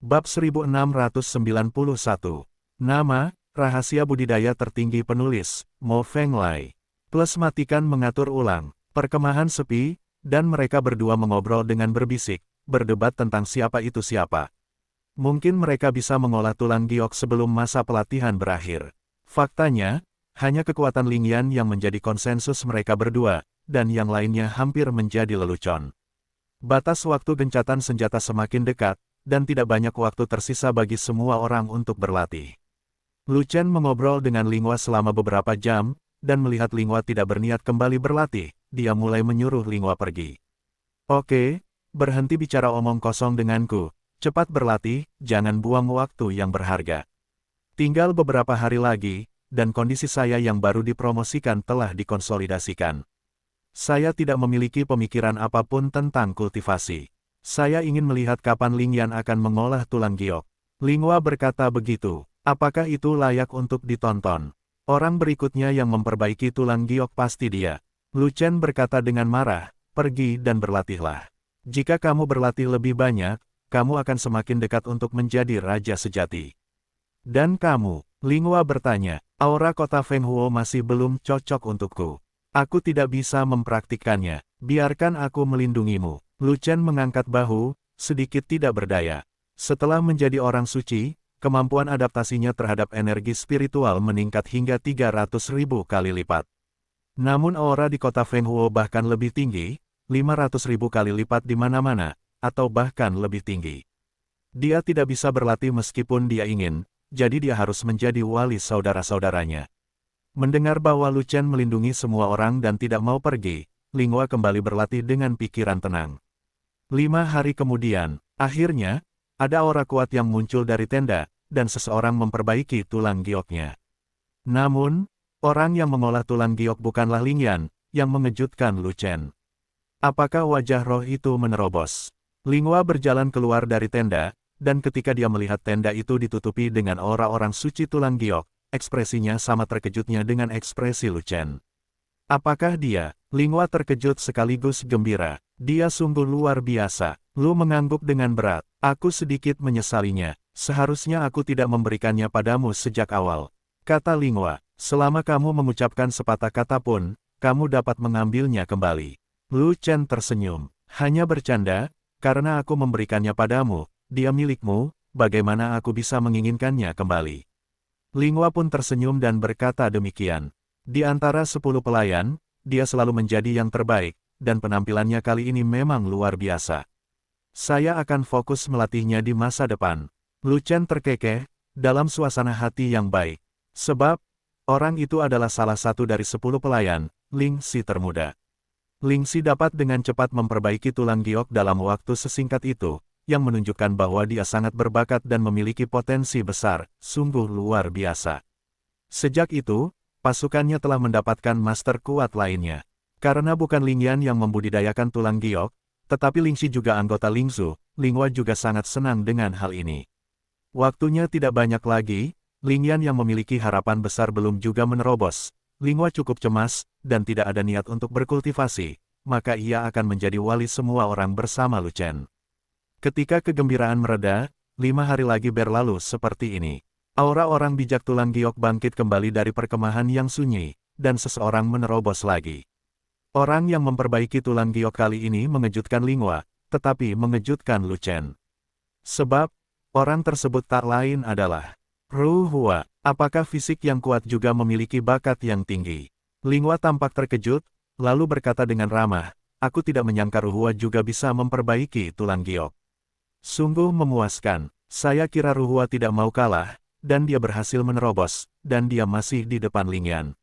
Bab 1691. Nama, rahasia budidaya tertinggi penulis, Mo Fenglai. Plus matikan mengatur ulang. Perkemahan sepi, dan mereka berdua mengobrol dengan berbisik, berdebat tentang siapa itu siapa. Mungkin mereka bisa mengolah tulang giok sebelum masa pelatihan berakhir. Faktanya, hanya kekuatan Lingyan yang menjadi konsensus mereka berdua, dan yang lainnya hampir menjadi lelucon. Batas waktu gencatan senjata semakin dekat, dan tidak banyak waktu tersisa bagi semua orang untuk berlatih. Lu Chen mengobrol dengan Linghua selama beberapa jam, dan melihat Linghua tidak berniat kembali berlatih, dia mulai menyuruh Linghua pergi. Oke, berhenti bicara omong kosong denganku, cepat berlatih, jangan buang waktu yang berharga. Tinggal beberapa hari lagi, dan kondisi saya yang baru dipromosikan telah dikonsolidasikan. Saya tidak memiliki pemikiran apapun tentang kultivasi. Saya ingin melihat kapan Lingyan akan mengolah tulang giok. Linghua berkata begitu. Apakah itu layak untuk ditonton? Orang berikutnya yang memperbaiki tulang giok pasti dia. Lu Chen berkata dengan marah, pergi dan berlatihlah. Jika kamu berlatih lebih banyak, kamu akan semakin dekat untuk menjadi raja sejati. Dan kamu, Linghua bertanya, aura kota Fenghuo masih belum cocok untukku. Aku tidak bisa mempraktikkannya, biarkan aku melindungimu. Lu Chen mengangkat bahu, sedikit tidak berdaya. Setelah menjadi orang suci, kemampuan adaptasinya terhadap energi spiritual meningkat hingga 300.000 kali lipat. Namun aura di kota Fenghuo bahkan lebih tinggi, 500.000 kali lipat di mana-mana, atau bahkan lebih tinggi. Dia tidak bisa berlatih meskipun dia ingin, jadi dia harus menjadi wali saudara-saudaranya. Mendengar bahwa Lu Chen melindungi semua orang dan tidak mau pergi, Linghua kembali berlatih dengan pikiran tenang. 5 hari kemudian, akhirnya, ada aura kuat yang muncul dari tenda, dan seseorang memperbaiki tulang gioknya. Namun, orang yang mengolah tulang giok bukanlah Lingyan, yang mengejutkan Lu Chen. Apakah wajah roh itu menerobos? Linghua berjalan keluar dari tenda, dan ketika dia melihat tenda itu ditutupi dengan aura orang suci tulang giok, ekspresinya sama terkejutnya dengan ekspresi Lu Chen. Apakah dia? Linghua terkejut sekaligus gembira. Dia sungguh luar biasa. Lu mengangguk dengan berat. Aku sedikit menyesalinya. Seharusnya aku tidak memberikannya padamu sejak awal. Kata Linghua, selama kamu mengucapkan sepatah kata pun, kamu dapat mengambilnya kembali. Lu Chen tersenyum. Hanya bercanda, karena aku memberikannya padamu, dia milikmu, bagaimana aku bisa menginginkannya kembali? Linghua pun tersenyum dan berkata demikian. Di antara 10 pelayan, dia selalu menjadi yang terbaik, dan penampilannya kali ini memang luar biasa. Saya akan fokus melatihnya di masa depan. Lu Chen terkekeh, dalam suasana hati yang baik. Sebab, orang itu adalah salah satu dari 10 pelayan, Ling Si termuda. Ling Si dapat dengan cepat memperbaiki tulang giok dalam waktu sesingkat itu, yang menunjukkan bahwa dia sangat berbakat dan memiliki potensi besar, sungguh luar biasa. Sejak itu, pasukannya telah mendapatkan master kuat lainnya. Karena bukan Lingyan yang membudidayakan tulang giok, tetapi Ling Si juga anggota Lingzhu, Linghua juga sangat senang dengan hal ini. Waktunya tidak banyak lagi, Lingyan yang memiliki harapan besar belum juga menerobos. Linghua cukup cemas, dan tidak ada niat untuk berkultivasi, maka ia akan menjadi wali semua orang bersama Lu Chen. Ketika kegembiraan mereda, 5 hari lagi berlalu seperti ini. Aura orang bijak tulang giok bangkit kembali dari perkemahan yang sunyi, dan seseorang menerobos lagi. Orang yang memperbaiki tulang giok kali ini mengejutkan Linghua, tetapi mengejutkan Lu Chen. Sebab, orang tersebut tak lain adalah Ru Hua. Apakah fisik yang kuat juga memiliki bakat yang tinggi? Linghua tampak terkejut, lalu berkata dengan ramah, aku tidak menyangka Ru Hua juga bisa memperbaiki tulang giok. Sungguh memuaskan, saya kira Ru Hua tidak mau kalah, dan dia berhasil menerobos, dan dia masih di depan Lingyan.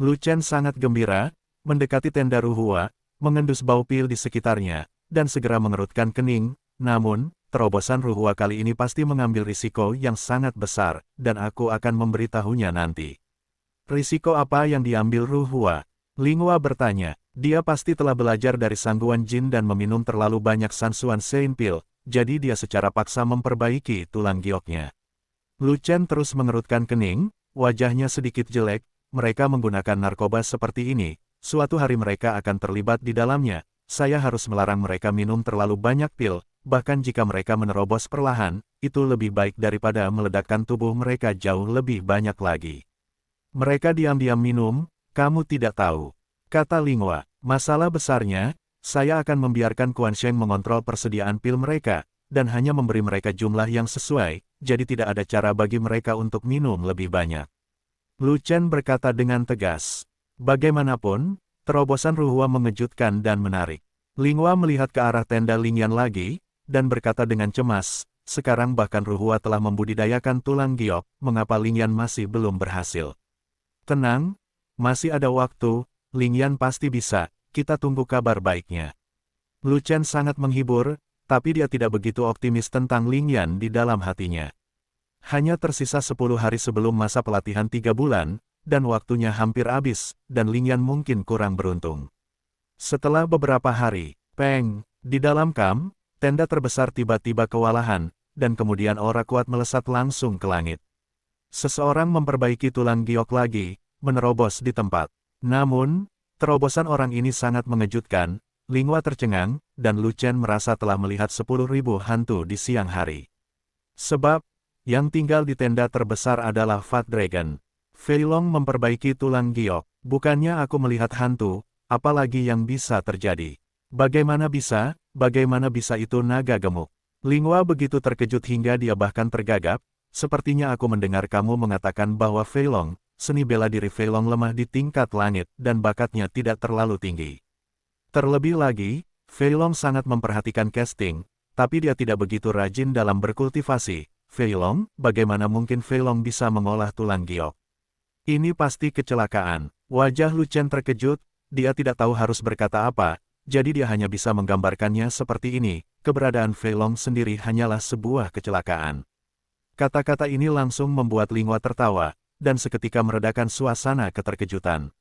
Lu Chen sangat gembira, mendekati tenda Ru Hua, mengendus bau pil di sekitarnya, dan segera mengerutkan kening, namun, terobosan Ru Hua kali ini pasti mengambil risiko yang sangat besar, dan aku akan memberitahunya nanti. Risiko apa yang diambil Ru Hua? Linghua bertanya, dia pasti telah belajar dari Sangguan Jin dan meminum terlalu banyak Sansuan Sein Pil, jadi dia secara paksa memperbaiki tulang gioknya. Lu Chen terus mengerutkan kening, wajahnya sedikit jelek, mereka menggunakan narkoba seperti ini, suatu hari mereka akan terlibat di dalamnya, saya harus melarang mereka minum terlalu banyak pil, bahkan jika mereka menerobos perlahan, itu lebih baik daripada meledakkan tubuh mereka jauh lebih banyak lagi. Mereka diam-diam minum, kamu tidak tahu. Kata Linghua, masalah besarnya, saya akan membiarkan Quan Sheng mengontrol persediaan pil mereka, dan hanya memberi mereka jumlah yang sesuai, jadi tidak ada cara bagi mereka untuk minum lebih banyak. Lu Chen berkata dengan tegas. Bagaimanapun, terobosan Ruhua mengejutkan dan menarik. Linghua melihat ke arah tenda Lingyan lagi, dan berkata dengan cemas, sekarang bahkan Ruhua telah membudidayakan tulang giok, mengapa Lingyan masih belum berhasil? Tenang, masih ada waktu, Lingyan pasti bisa, kita tunggu kabar baiknya. Lu Chen sangat menghibur, tapi dia tidak begitu optimis tentang Lingyan di dalam hatinya. Hanya tersisa 10 hari sebelum masa pelatihan 3 bulan, dan waktunya hampir habis, dan Lingyan mungkin kurang beruntung. Setelah beberapa hari, Peng, di dalam kamp, tenda terbesar tiba-tiba kewalahan, dan kemudian aura kuat melesat langsung ke langit. Seseorang memperbaiki tulang giok lagi, menerobos di tempat. Namun, terobosan orang ini sangat mengejutkan, Linghua tercengang, dan Lu Chen merasa telah melihat 10.000 hantu di siang hari. Sebab, yang tinggal di tenda terbesar adalah Fat Dragon. Fei Long memperbaiki tulang giok, bukannya aku melihat hantu, apalagi yang bisa terjadi. Bagaimana bisa itu naga gemuk? Linghua begitu terkejut hingga dia bahkan tergagap, sepertinya aku mendengar kamu mengatakan bahwa Fei Long, seni bela diri Fei Long lemah di tingkat langit dan bakatnya tidak terlalu tinggi. Terlebih lagi, Fei Long sangat memperhatikan casting, tapi dia tidak begitu rajin dalam berkultivasi. Fei Long, bagaimana mungkin Fei Long bisa mengolah tulang giok? Ini pasti kecelakaan. Wajah Lu Chen terkejut, dia tidak tahu harus berkata apa, jadi dia hanya bisa menggambarkannya seperti ini, keberadaan Fei Long sendiri hanyalah sebuah kecelakaan. Kata-kata ini langsung membuat Linghua tertawa, dan seketika meredakan suasana keterkejutan.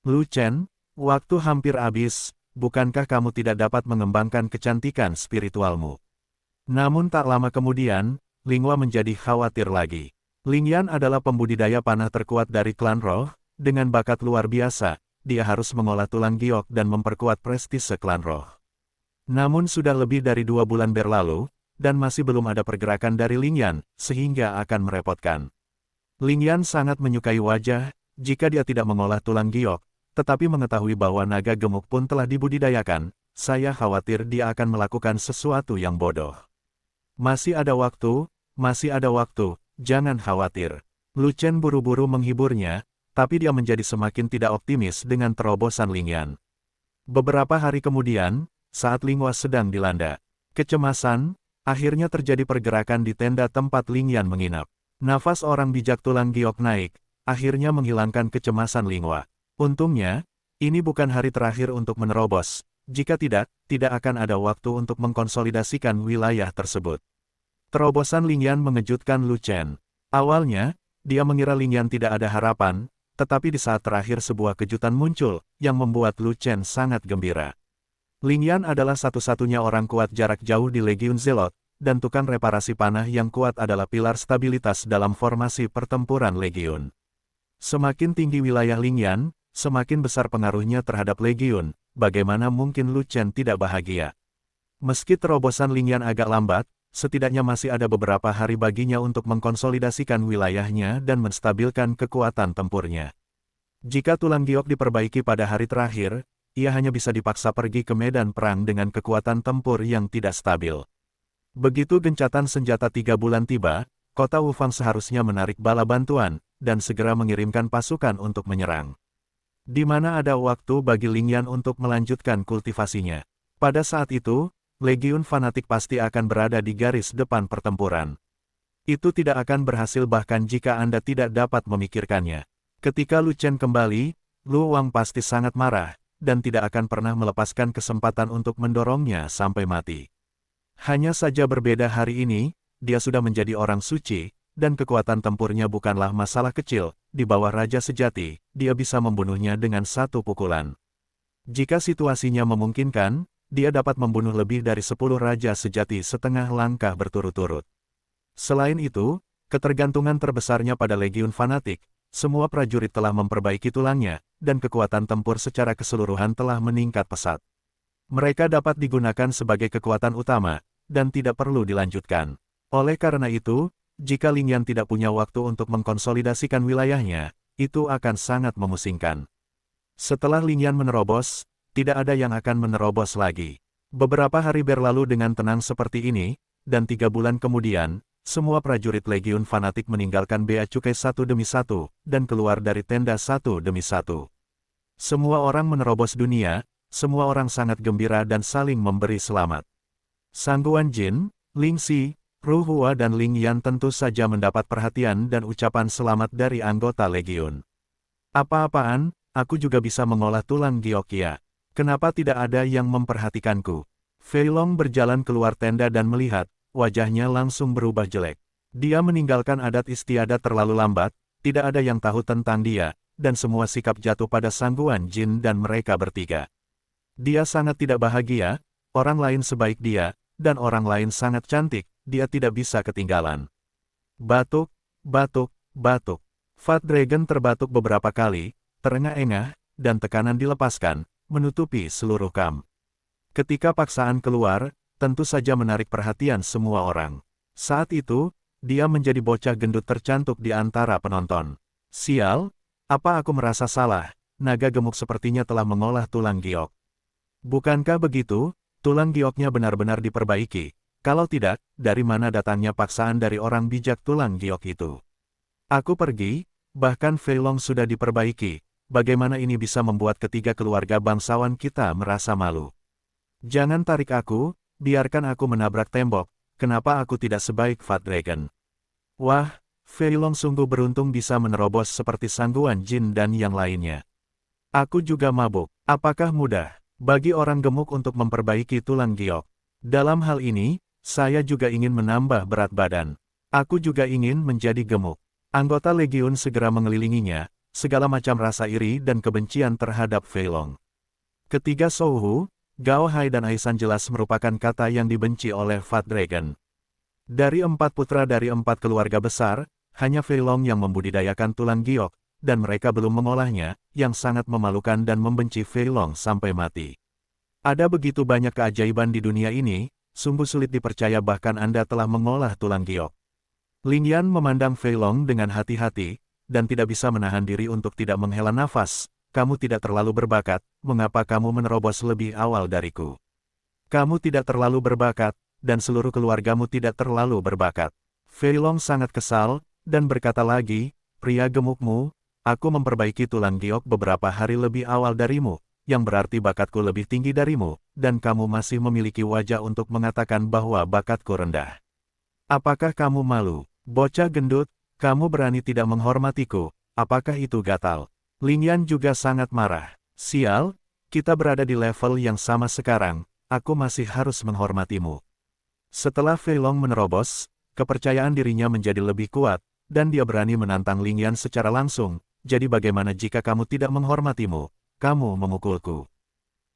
Lu Chen, waktu hampir habis, bukankah kamu tidak dapat mengembangkan kecantikan spiritualmu? Namun tak lama kemudian, Linghua menjadi khawatir lagi. Lingyan adalah pembudidaya panah terkuat dari klan roh, dengan bakat luar biasa, dia harus mengolah tulang giok dan memperkuat prestise klan roh. Namun sudah lebih dari 2 bulan berlalu, dan masih belum ada pergerakan dari Lingyan, sehingga akan merepotkan. Lingyan sangat menyukai wajah, jika dia tidak mengolah tulang giok, tetapi mengetahui bahwa naga gemuk pun telah dibudidayakan, saya khawatir dia akan melakukan sesuatu yang bodoh. Masih ada waktu, jangan khawatir. Lu Chen buru-buru menghiburnya, tapi dia menjadi semakin tidak optimis dengan terobosan Lingyan. Beberapa hari kemudian, saat Linghua sedang dilanda kecemasan, akhirnya terjadi pergerakan di tenda tempat Lingyan menginap. Nafas orang bijak tulang giok naik, akhirnya menghilangkan kecemasan Linghua. Untungnya, ini bukan hari terakhir untuk menerobos, jika tidak akan ada waktu untuk mengkonsolidasikan wilayah tersebut. Terobosan Lingyan mengejutkan Lu Chen. Awalnya, dia mengira Lingyan tidak ada harapan, tetapi di saat terakhir sebuah kejutan muncul, yang membuat Lu Chen sangat gembira. Lingyan adalah satu-satunya orang kuat jarak jauh di Legiun Zelot, dan tukang reparasi panah yang kuat adalah pilar stabilitas dalam formasi pertempuran Legiun. Semakin tinggi wilayah Lingyan, semakin besar pengaruhnya terhadap Legiun, bagaimana mungkin Lu Chen tidak bahagia? Meski terobosan Lingyan agak lambat, setidaknya masih ada beberapa hari baginya untuk mengkonsolidasikan wilayahnya dan menstabilkan kekuatan tempurnya. Jika tulang giok diperbaiki pada hari terakhir, ia hanya bisa dipaksa pergi ke medan perang dengan kekuatan tempur yang tidak stabil. Begitu gencatan senjata 3 bulan tiba, kota Wufang seharusnya menarik bala bantuan, dan segera mengirimkan pasukan untuk menyerang. Di mana ada waktu bagi Lingyan untuk melanjutkan kultivasinya. Pada saat itu, Legiun fanatik pasti akan berada di garis depan pertempuran. Itu tidak akan berhasil bahkan jika Anda tidak dapat memikirkannya. Ketika Lu Chen kembali, Lu Wang pasti sangat marah, dan tidak akan pernah melepaskan kesempatan untuk mendorongnya sampai mati. Hanya saja berbeda hari ini, dia sudah menjadi orang suci, dan kekuatan tempurnya bukanlah masalah kecil, di bawah Raja Sejati, dia bisa membunuhnya dengan satu pukulan. Jika situasinya memungkinkan, dia dapat membunuh lebih dari 10 Raja Sejati setengah langkah berturut-turut. Selain itu, ketergantungan terbesarnya pada Legiun fanatik, semua prajurit telah memperbaiki tulangnya, dan kekuatan tempur secara keseluruhan telah meningkat pesat. Mereka dapat digunakan sebagai kekuatan utama, dan tidak perlu dilanjutkan. Oleh karena itu, jika Lingyan tidak punya waktu untuk mengkonsolidasikan wilayahnya, itu akan sangat memusingkan. Setelah Lingyan menerobos, tidak ada yang akan menerobos lagi. Beberapa hari berlalu dengan tenang seperti ini, dan 3 bulan kemudian, semua prajurit Legiun fanatik meninggalkan Bea Cukai satu demi satu, dan keluar dari tenda satu demi satu. Semua orang menerobos dunia, semua orang sangat gembira dan saling memberi selamat. Sangguan Jin, Ling Xi, Ru Hua dan Ling Yan tentu saja mendapat perhatian dan ucapan selamat dari anggota Legiun. Apa-apaan, aku juga bisa mengolah tulang giok ya. Kenapa tidak ada yang memperhatikanku? Fei Long berjalan keluar tenda dan melihat, wajahnya langsung berubah jelek. Dia meninggalkan adat istiadat terlalu lambat, tidak ada yang tahu tentang dia, dan semua sikap jatuh pada Sangguan Jin dan mereka bertiga. Dia sangat tidak bahagia, orang lain sebaik dia, dan orang lain sangat cantik, dia tidak bisa ketinggalan. Batuk, batuk, batuk. Fat Dragon terbatuk beberapa kali, terengah-engah, dan tekanan dilepaskan, menutupi seluruh kamp. Ketika paksaan keluar, tentu saja menarik perhatian semua orang. Saat itu, dia menjadi bocah gendut tercantik di antara penonton. Sial, apa aku merasa salah? Naga gemuk sepertinya telah mengolah tulang giok. Bukankah begitu? Tulang gioknya benar-benar diperbaiki. Kalau tidak, dari mana datangnya paksaan dari orang bijak tulang giok itu? Aku pergi, bahkan Fei Long sudah diperbaiki. Bagaimana ini bisa membuat ketiga keluarga bangsawan kita merasa malu? Jangan tarik aku, biarkan aku menabrak tembok, kenapa aku tidak sebaik Fat Dragon? Wah, Fei Long sungguh beruntung bisa menerobos seperti Sangguan Jin dan yang lainnya. Aku juga mabuk, apakah mudah bagi orang gemuk untuk memperbaiki tulang giok? Dalam hal ini, saya juga ingin menambah berat badan. Aku juga ingin menjadi gemuk. Anggota Legiun segera mengelilinginya, segala macam rasa iri dan kebencian terhadap Fei Long. Ketiga Souhu, Gao Hai dan Aisan jelas merupakan kata yang dibenci oleh Fat Dragon. Dari 4 putra dari 4 keluarga besar, hanya Fei Long yang membudidayakan tulang giok, dan mereka belum mengolahnya, yang sangat memalukan dan membenci Fei Long sampai mati. Ada begitu banyak keajaiban di dunia ini, sungguh sulit dipercaya bahkan Anda telah mengolah tulang giok. Ling Yan memandang Fei Long dengan hati-hati, dan tidak bisa menahan diri untuk tidak menghela nafas. Kamu tidak terlalu berbakat, mengapa kamu menerobos lebih awal dariku? Kamu tidak terlalu berbakat, dan seluruh keluargamu tidak terlalu berbakat. Fei Long sangat kesal, dan berkata lagi, pria gemukmu, aku memperbaiki tulang giok beberapa hari lebih awal darimu, yang berarti bakatku lebih tinggi darimu, dan kamu masih memiliki wajah untuk mengatakan bahwa bakatku rendah. Apakah kamu malu? Bocah gendut, kamu berani tidak menghormatiku, apakah itu gatal? Ling Yan juga sangat marah. Sial, kita berada di level yang sama sekarang, aku masih harus menghormatimu. Setelah Fei Long menerobos, kepercayaan dirinya menjadi lebih kuat, dan dia berani menantang Ling Yan secara langsung, jadi bagaimana jika kamu tidak menghormatimu, kamu memukulku.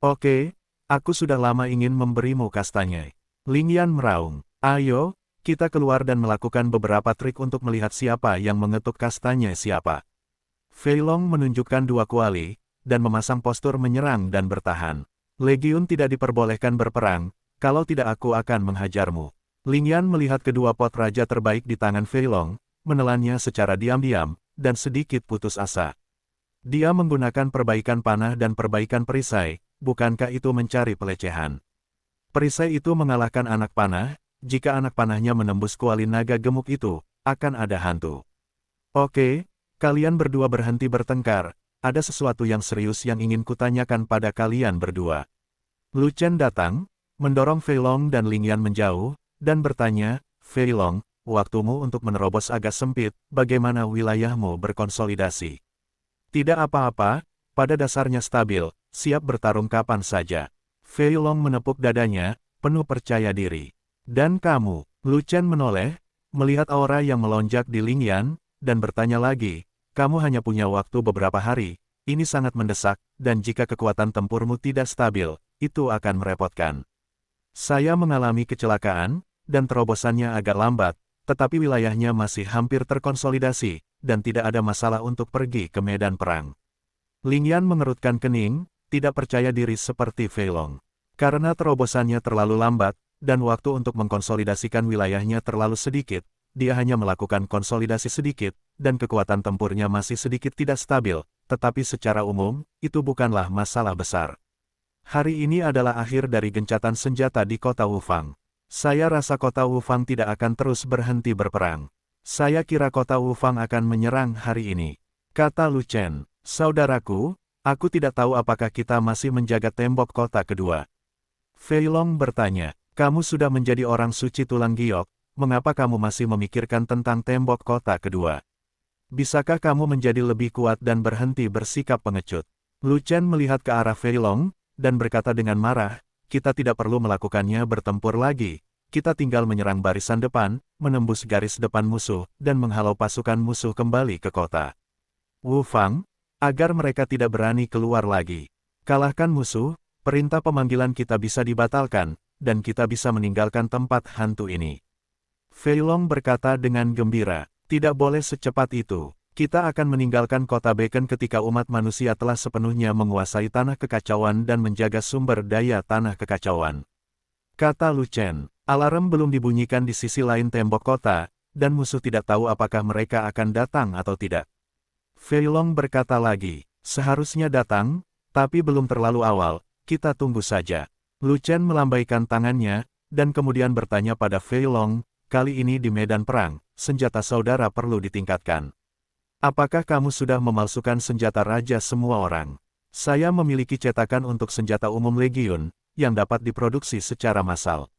Oke, aku sudah lama ingin memberimu kastanya. Ling Yan meraung, ayo, kita keluar dan melakukan beberapa trik untuk melihat siapa yang mengetuk kastanya siapa. Fei Long menunjukkan 2 kuali, dan memasang postur menyerang dan bertahan. Legiun tidak diperbolehkan berperang, kalau tidak aku akan menghajarmu. Ling Yan melihat kedua pot raja terbaik di tangan Fei Long, menelannya secara diam-diam, dan sedikit putus asa. Dia menggunakan perbaikan panah dan perbaikan perisai, bukankah itu mencari pelecehan? Perisai itu mengalahkan anak panah, jika anak panahnya menembus kuali naga gemuk itu, akan ada hantu. Oke. Kalian berdua berhenti bertengkar, ada sesuatu yang serius yang ingin kutanyakan pada kalian berdua. Lu Chen datang, mendorong Fei Long dan Ling Yan menjauh, dan bertanya, Fei Long, waktumu untuk menerobos agak sempit, bagaimana wilayahmu berkonsolidasi? Tidak apa-apa, pada dasarnya stabil, siap bertarung kapan saja. Fei Long menepuk dadanya, penuh percaya diri. Dan kamu, Lu Chen menoleh, melihat aura yang melonjak di Ling Yan, dan bertanya lagi, kamu hanya punya waktu beberapa hari, ini sangat mendesak, dan jika kekuatan tempurmu tidak stabil, itu akan merepotkan. Saya mengalami kecelakaan, dan terobosannya agak lambat, tetapi wilayahnya masih hampir terkonsolidasi, dan tidak ada masalah untuk pergi ke medan perang. Ling Yan mengerutkan kening, tidak percaya diri seperti Fei Long. Karena terobosannya terlalu lambat, dan waktu untuk mengkonsolidasikan wilayahnya terlalu sedikit. Dia hanya melakukan konsolidasi sedikit, dan kekuatan tempurnya masih sedikit tidak stabil, tetapi secara umum, itu bukanlah masalah besar. Hari ini adalah akhir dari gencatan senjata di kota Wufang. Saya rasa kota Wufang tidak akan terus berhenti berperang. Saya kira kota Wufang akan menyerang hari ini. Kata Lu Chen, saudaraku, aku tidak tahu apakah kita masih menjaga tembok kota kedua. Fei Long bertanya, kamu sudah menjadi orang suci tulang giok, mengapa kamu masih memikirkan tentang tembok kota kedua? Bisakah kamu menjadi lebih kuat dan berhenti bersikap pengecut? Lu Chen melihat ke arah Fei Long, dan berkata dengan marah, kita tidak perlu melakukannya bertempur lagi, kita tinggal menyerang barisan depan, menembus garis depan musuh, dan menghalau pasukan musuh kembali ke kota Wufang, agar mereka tidak berani keluar lagi. Kalahkan musuh, perintah pemanggilan kita bisa dibatalkan, dan kita bisa meninggalkan tempat hantu ini. Fei Long berkata dengan gembira, tidak boleh secepat itu. Kita akan meninggalkan kota Beacon ketika umat manusia telah sepenuhnya menguasai tanah kekacauan dan menjaga sumber daya tanah kekacauan. Kata Lu Chen, alarm belum dibunyikan di sisi lain tembok kota, dan musuh tidak tahu apakah mereka akan datang atau tidak. Fei Long berkata lagi, seharusnya datang, tapi belum terlalu awal, kita tunggu saja. Lu Chen melambaikan tangannya, dan kemudian bertanya pada Fei Long, kali ini di medan perang, senjata saudara perlu ditingkatkan. Apakah kamu sudah memalsukan senjata raja semua orang? Saya memiliki cetakan untuk senjata umum Legiun, yang dapat diproduksi secara massal.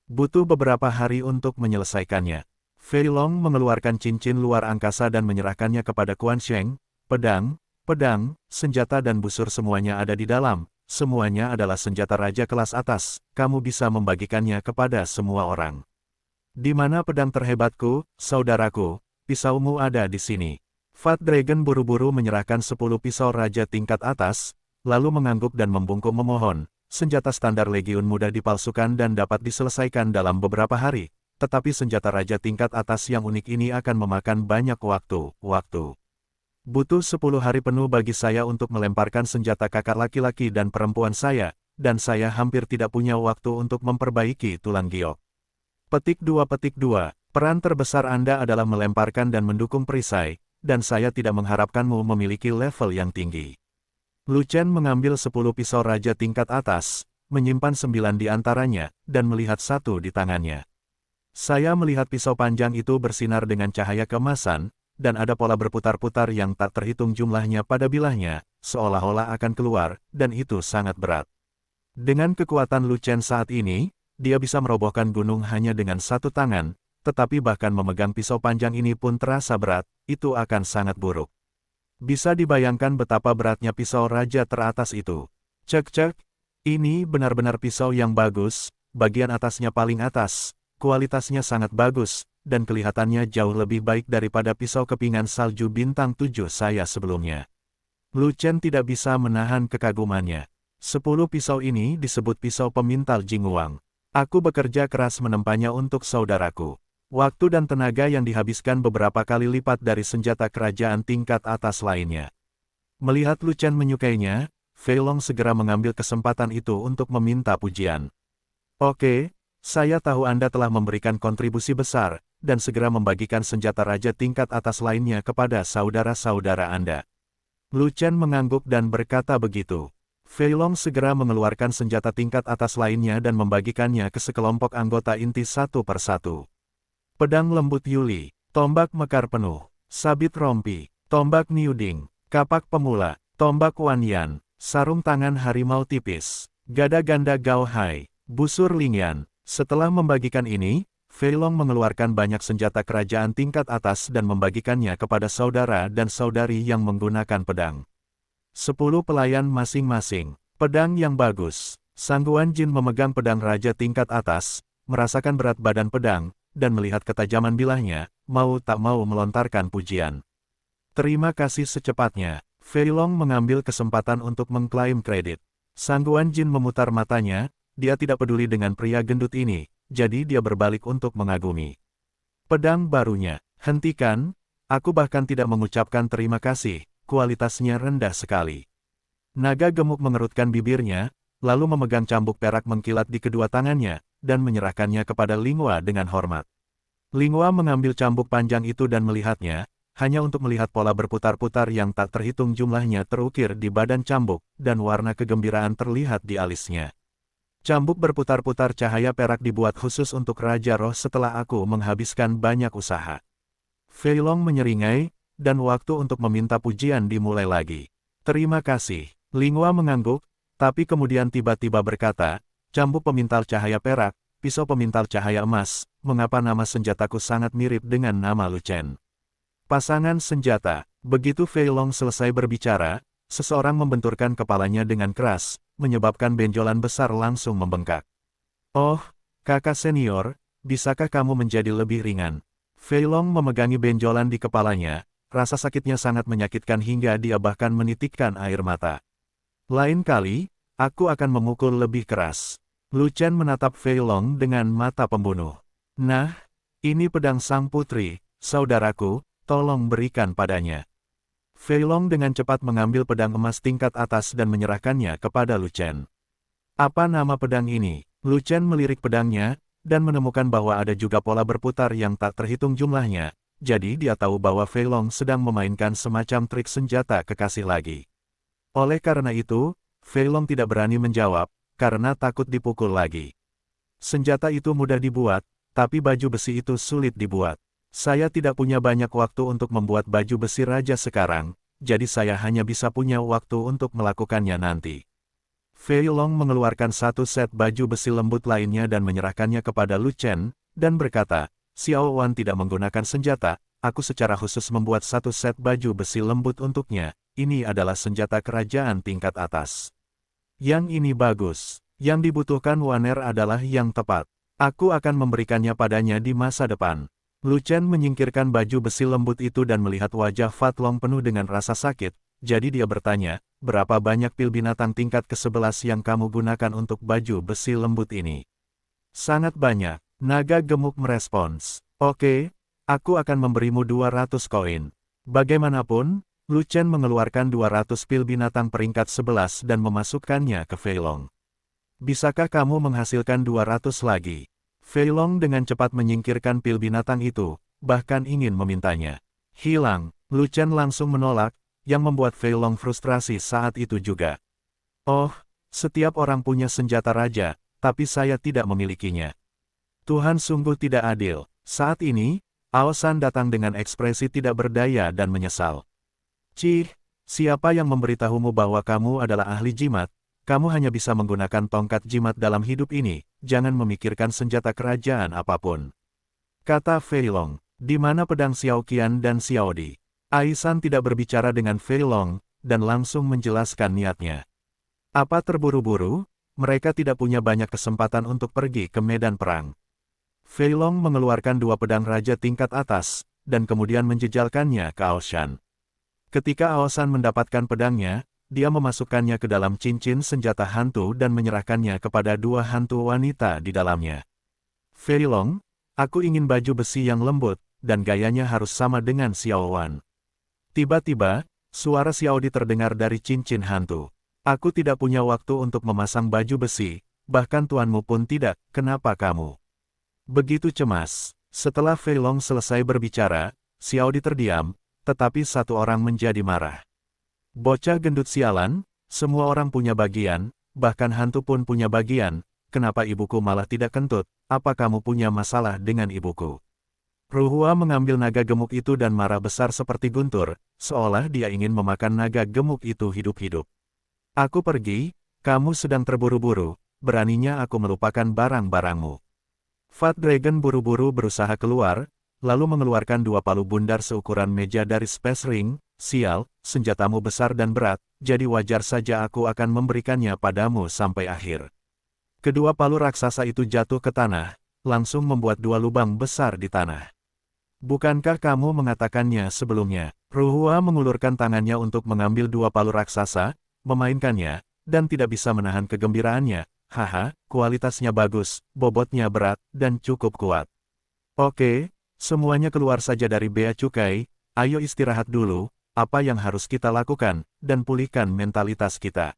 Butuh beberapa hari untuk menyelesaikannya. Fei Long mengeluarkan cincin luar angkasa dan menyerahkannya kepada Quan Sheng. Pedang, senjata dan busur semuanya ada di dalam. Semuanya adalah senjata raja kelas atas. Kamu bisa membagikannya kepada semua orang. Di mana pedang terhebatku, saudaraku? Pisaumu ada di sini. Fat Dragon buru-buru menyerahkan 10 pisau raja tingkat atas, lalu mengangguk dan membungkuk memohon. Senjata standar Legiun mudah dipalsukan dan dapat diselesaikan dalam beberapa hari, tetapi senjata raja tingkat atas yang unik ini akan memakan banyak waktu. Butuh 10 hari penuh bagi saya untuk melemparkan senjata kakak laki-laki dan perempuan saya, dan saya hampir tidak punya waktu untuk memperbaiki tulang giok. Petik 2. Peran terbesar Anda adalah melemparkan dan mendukung perisai, dan saya tidak mengharapkanmu memiliki level yang tinggi. Lu Chen mengambil 10 pisau raja tingkat atas, menyimpan 9 di antaranya, dan melihat satu di tangannya. Saya melihat pisau panjang itu bersinar dengan cahaya keemasan, dan ada pola berputar-putar yang tak terhitung jumlahnya pada bilahnya, seolah-olah akan keluar, dan itu sangat berat. Dengan kekuatan Lu Chen saat ini, dia bisa merobohkan gunung hanya dengan satu tangan, tetapi bahkan memegang pisau panjang ini pun terasa berat, itu akan sangat buruk. Bisa dibayangkan betapa beratnya pisau raja teratas itu. Cek, ini benar-benar pisau yang bagus, bagian atasnya paling atas, kualitasnya sangat bagus, dan kelihatannya jauh lebih baik daripada pisau kepingan salju bintang 7 saya sebelumnya. Lu Chen tidak bisa menahan kekagumannya. 10 pisau ini disebut pisau pemintal Jingguang. Aku bekerja keras menempanya untuk saudaraku. Waktu dan tenaga yang dihabiskan beberapa kali lipat dari senjata kerajaan tingkat atas lainnya. Melihat Lu Chen menyukainya, Fei Long segera mengambil kesempatan itu untuk meminta pujian. Oke, saya tahu Anda telah memberikan kontribusi besar, dan segera membagikan senjata raja tingkat atas lainnya kepada saudara-saudara Anda. Lu Chen mengangguk dan berkata begitu. Fei Long segera mengeluarkan senjata tingkat atas lainnya dan membagikannya ke sekelompok anggota inti satu persatu. Pedang lembut Yuli, tombak mekar penuh, sabit rompi, tombak Niuding, kapak pemula, tombak Wanyan, sarung tangan harimau tipis, gada ganda Gao Hai, busur Lingyan. Setelah membagikan ini, Fei Long mengeluarkan banyak senjata kerajaan tingkat atas dan membagikannya kepada saudara dan saudari yang menggunakan pedang. 10 pelayan masing-masing, pedang yang bagus. Sangguan Jin memegang pedang raja tingkat atas, merasakan berat badan pedang, dan melihat ketajaman bilahnya, mau tak mau melontarkan pujian. Terima kasih secepatnya. Fei Long mengambil kesempatan untuk mengklaim kredit. Sangguan Jin memutar matanya, dia tidak peduli dengan pria gendut ini, jadi dia berbalik untuk mengagumi. Pedang barunya, hentikan, aku bahkan tidak mengucapkan terima kasih, kualitasnya rendah sekali. Naga gemuk mengerutkan bibirnya, lalu memegang cambuk perak mengkilat di kedua tangannya, dan menyerahkannya kepada Linghua dengan hormat. Linghua mengambil cambuk panjang itu dan melihatnya, hanya untuk melihat pola berputar-putar yang tak terhitung jumlahnya terukir di badan cambuk, dan warna kegembiraan terlihat di alisnya. Cambuk berputar-putar cahaya perak dibuat khusus untuk Raja Roh setelah aku menghabiskan banyak usaha. Fei Long menyeringai, dan waktu untuk meminta pujian dimulai lagi. Terima kasih. Linghua mengangguk, tapi kemudian tiba-tiba berkata, cambuk pemintal cahaya perak, pisau pemintal cahaya emas, mengapa nama senjataku sangat mirip dengan nama Lu Chen? Pasangan senjata. Begitu Fei Long selesai berbicara, seseorang membenturkan kepalanya dengan keras, menyebabkan benjolan besar langsung membengkak. Oh, kakak senior, bisakah kamu menjadi lebih ringan? Fei Long memegangi benjolan di kepalanya, rasa sakitnya sangat menyakitkan hingga dia bahkan menitikkan air mata. Lain kali, aku akan memukul lebih keras. Lu Chen menatap Fei Long dengan mata pembunuh. Nah, ini pedang sang putri, saudaraku, tolong berikan padanya. Fei Long dengan cepat mengambil pedang emas tingkat atas dan menyerahkannya kepada Lu Chen. Apa nama pedang ini? Lu Chen melirik pedangnya, dan menemukan bahwa ada juga pola berputar yang tak terhitung jumlahnya, jadi dia tahu bahwa Fei Long sedang memainkan semacam trik senjata kekasih lagi. Oleh karena itu, Fei Long tidak berani menjawab, karena takut dipukul lagi. Senjata itu mudah dibuat, tapi baju besi itu sulit dibuat. Saya tidak punya banyak waktu untuk membuat baju besi raja sekarang, jadi saya hanya bisa punya waktu untuk melakukannya nanti. Fei Long mengeluarkan satu set baju besi lembut lainnya dan menyerahkannya kepada Lu Chen, dan berkata, Xiao Wan tidak menggunakan senjata, aku secara khusus membuat satu set baju besi lembut untuknya, ini adalah senjata kerajaan tingkat atas. Yang ini bagus, yang dibutuhkan Waner adalah yang tepat. Aku akan memberikannya padanya di masa depan. Lu Chen menyingkirkan baju besi lembut itu dan melihat wajah Fat Long penuh dengan rasa sakit, jadi dia bertanya, berapa banyak pil binatang tingkat ke-11 yang kamu gunakan untuk baju besi lembut ini? Sangat banyak, naga gemuk merespons. Oke, aku akan memberimu 200 koin. Bagaimanapun, Lu Chen mengeluarkan 200 pil binatang peringkat 11 dan memasukkannya ke Fei Long. Bisakah kamu menghasilkan 200 lagi? Fei Long dengan cepat menyingkirkan pil binatang itu, bahkan ingin memintanya. Hilang, Lu Chen langsung menolak, yang membuat Fei Long frustrasi saat itu juga. Oh, setiap orang punya senjata raja, tapi saya tidak memilikinya. Tuhan sungguh tidak adil. Saat ini, Ao San datang dengan ekspresi tidak berdaya dan menyesal. Cih, siapa yang memberitahumu bahwa kamu adalah ahli jimat? Kamu hanya bisa menggunakan tongkat jimat dalam hidup ini, jangan memikirkan senjata kerajaan apapun. Kata Fei Long, di mana pedang Xiao Qian dan Xiao Di? Aisan tidak berbicara dengan Fei Long, dan langsung menjelaskan niatnya. Apa terburu-buru? Mereka tidak punya banyak kesempatan untuk pergi ke medan perang. Fei Long mengeluarkan dua pedang raja tingkat atas, dan kemudian menjejalkannya ke Ao Shan. Ketika Ao Shan mendapatkan pedangnya, dia memasukkannya ke dalam cincin senjata hantu dan menyerahkannya kepada dua hantu wanita di dalamnya. Fei Long, aku ingin baju besi yang lembut, dan gayanya harus sama dengan Xiao Wan. Tiba-tiba, suara Xiao Di terdengar dari cincin hantu. Aku tidak punya waktu untuk memasang baju besi, bahkan tuanmu pun tidak, kenapa kamu? Begitu cemas. Setelah Fei Long selesai berbicara, Xiao Di terdiam, tetapi satu orang menjadi marah. Bocah gendut sialan, semua orang punya bagian, bahkan hantu pun punya bagian, kenapa ibuku malah tidak kentut, apa kamu punya masalah dengan ibuku? Ruhua mengambil naga gemuk itu dan marah besar seperti guntur, seolah dia ingin memakan naga gemuk itu hidup-hidup. Aku pergi, kamu sedang terburu-buru, beraninya aku melupakan barang-barangmu. Fat Dragon buru-buru berusaha keluar, lalu mengeluarkan dua palu bundar seukuran meja dari Space Ring. Sial, senjatamu besar dan berat, jadi wajar saja aku akan memberikannya padamu sampai akhir. Kedua palu raksasa itu jatuh ke tanah, langsung membuat dua lubang besar di tanah. Bukankah kamu mengatakannya sebelumnya? Ruhua mengulurkan tangannya untuk mengambil dua palu raksasa, memainkannya, dan tidak bisa menahan kegembiraannya. Haha, kualitasnya bagus, bobotnya berat, dan cukup kuat. Oke, semuanya keluar saja dari bea cukai, ayo istirahat dulu. Apa yang harus kita lakukan, dan pulihkan mentalitas kita.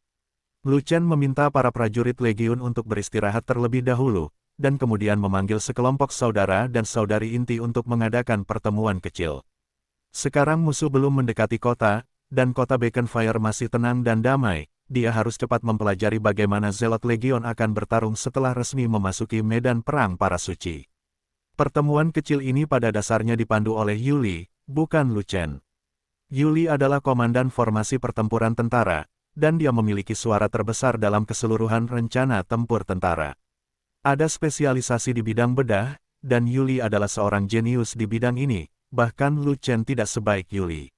Lu Chen meminta para prajurit legiun untuk beristirahat terlebih dahulu, dan kemudian memanggil sekelompok saudara dan saudari inti untuk mengadakan pertemuan kecil. Sekarang musuh belum mendekati kota, dan kota Beacon Fire masih tenang dan damai. Dia harus cepat mempelajari bagaimana Zealot Legion akan bertarung setelah resmi memasuki medan perang para suci. Pertemuan kecil ini pada dasarnya dipandu oleh Yuli, bukan Lu Chen. Yuli adalah komandan formasi pertempuran tentara, dan dia memiliki suara terbesar dalam keseluruhan rencana tempur tentara. Ada spesialisasi di bidang bedah, dan Yuli adalah seorang jenius di bidang ini, bahkan Lu Chen tidak sebaik Yuli.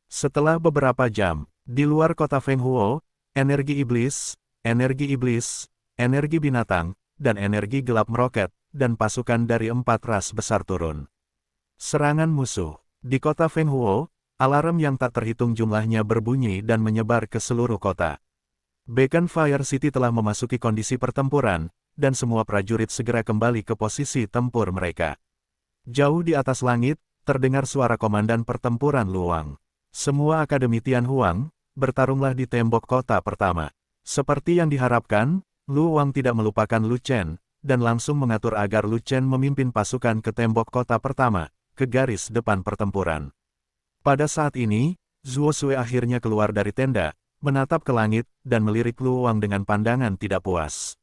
Setelah beberapa jam, di luar kota Fenghuo, energi iblis, energi binatang, dan energi gelap meroket, dan pasukan dari 4 ras besar turun. Serangan musuh. Di kota Fenghuo, alarm yang tak terhitung jumlahnya berbunyi dan menyebar ke seluruh kota. Beacon Fire City telah memasuki kondisi pertempuran, dan semua prajurit segera kembali ke posisi tempur mereka. Jauh di atas langit, terdengar suara komandan pertempuran Luang. Semua Akademi Tianhuang, bertarunglah di tembok kota pertama. Seperti yang diharapkan, Lu Wang tidak melupakan Lu Chen, dan langsung mengatur agar Lu Chen memimpin pasukan ke tembok kota pertama, ke garis depan pertempuran. Pada saat ini, Zuo Sui akhirnya keluar dari tenda, menatap ke langit, dan melirik Lu Wang dengan pandangan tidak puas.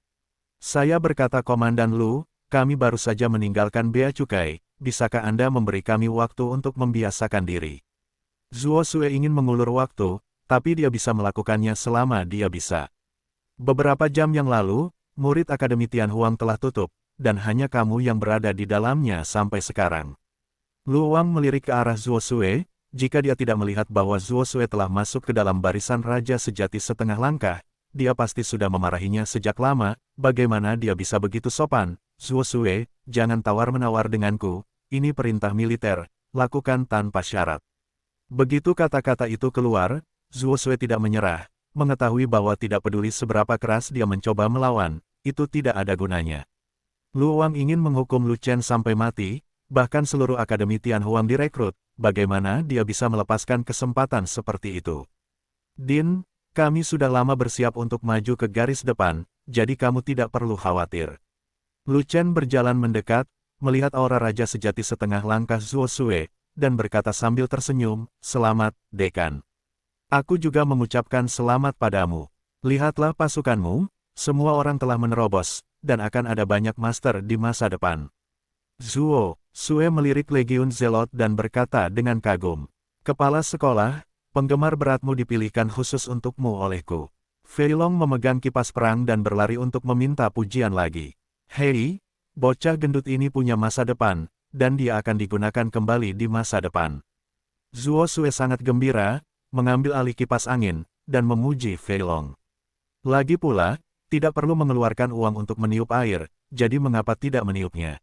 Saya berkata Komandan Lu, kami baru saja meninggalkan Bea Cukai, bisakah Anda memberi kami waktu untuk membiasakan diri? Zuo Sui ingin mengulur waktu, tapi dia bisa melakukannya selama dia bisa. Beberapa jam yang lalu, murid Akademi Tianhuang telah tutup, dan hanya kamu yang berada di dalamnya sampai sekarang. Lu Wang melirik ke arah Zuo Sui, jika dia tidak melihat bahwa Zuo Sui telah masuk ke dalam barisan raja sejati setengah langkah, dia pasti sudah memarahinya sejak lama. Bagaimana dia bisa begitu sopan? Zuo Sui, jangan tawar-menawar denganku, ini perintah militer, lakukan tanpa syarat. Begitu kata-kata itu keluar, Zuo Sui tidak menyerah, mengetahui bahwa tidak peduli seberapa keras dia mencoba melawan, itu tidak ada gunanya. Lu Wang ingin menghukum Lu Chen sampai mati, bahkan seluruh Akademi Tianhuang direkrut, bagaimana dia bisa melepaskan kesempatan seperti itu? Din, kami sudah lama bersiap untuk maju ke garis depan, jadi kamu tidak perlu khawatir. Lu Chen berjalan mendekat, melihat aura raja sejati setengah langkah Zuo Sui, dan berkata sambil tersenyum, "Selamat, Dekan. Aku juga mengucapkan selamat padamu. Lihatlah pasukanmu, semua orang telah menerobos, dan akan ada banyak master di masa depan." Zuo Sui melirik Legiun Zelot dan berkata dengan kagum, "Kepala sekolah, penggemar beratmu dipilihkan khusus untukmu olehku." Fei Long memegang kipas perang dan berlari untuk meminta pujian lagi. "Hei, bocah gendut ini punya masa depan, dan dia akan digunakan kembali di masa depan." Zuo Sui sangat gembira, mengambil alih kipas angin, dan memuji Fei Long. Lagi pula, tidak perlu mengeluarkan uang untuk meniup air, jadi mengapa tidak meniupnya?